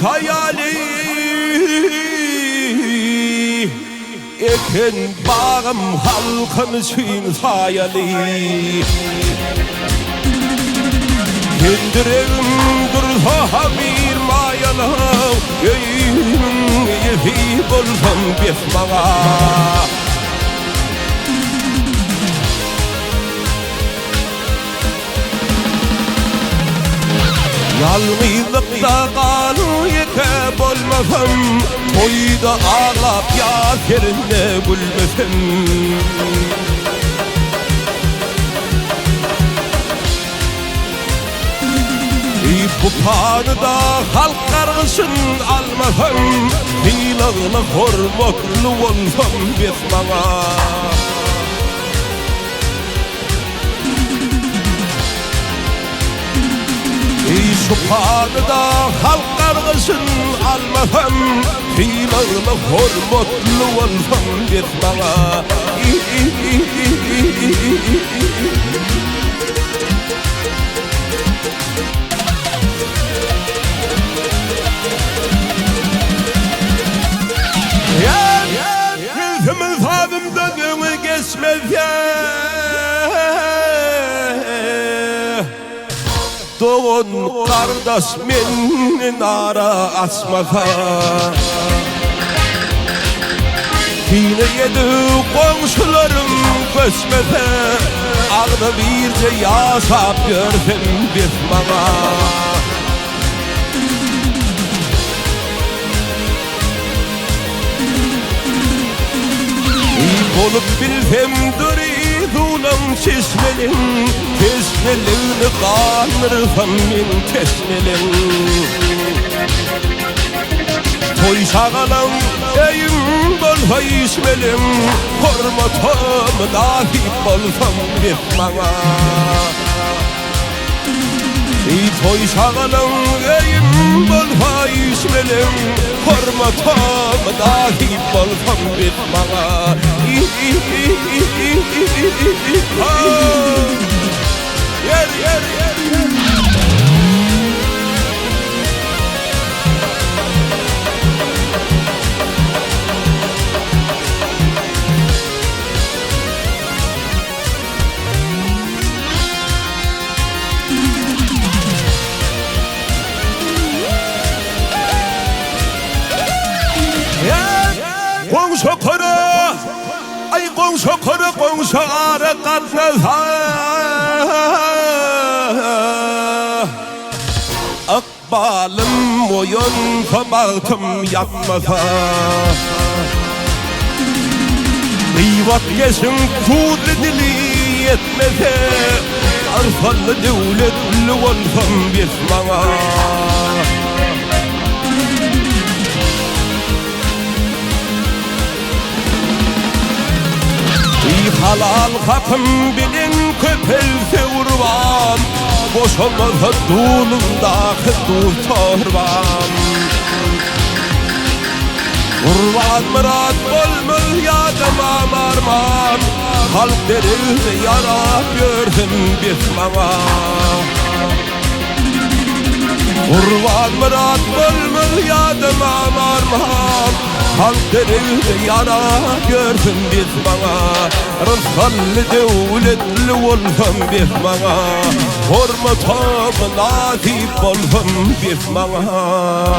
hayali eken bağım halkın için hayali kendireğim dursa bir mayalam yayın yefi bolsam besmağa yalnızlıkta kalı yeke bolmasam toyda ağlap yaserinde gülmesem bu panıda halk kargısın almasam hilağına hormatlı olsam besmağa şu panıda halk kargısın almasam hilağına hormatlı olsam besmağa Yüzümüz havimden önü geçmez ya Doğun kardeş menin ara asmasa Yine yedi komşularım göçmese Ağda birce yaşap görsem besmağa olup bilsem duridunam çeşmelin Teşmelini kanırsam min teşmelin Toy şağalam eyim bolsa işmelim Hormatam nasip bolsam besmağa toy şağalam eyim bolsa işmelim Hormatam nasip bolsam besmağa yer yer yer 공석하라 아이 공석하라 공석하라 갓나사 akbalım moyun kabahtım yapmasa Eyvat yaşın kudretli yetmese Arsalı devletli olsam besmağa halal hakkım bilin köpelse urban Boşolmasa dulundaki dur torban Urban murat bolmaz yadıma marman Halk derildi yarab gördüm besmağa Urban murat bolmaz yadıma marman Halk derildi yarab gördüm besmağa Rızkallı devletli olsam besmağa Hormatam nasip olsam besmağa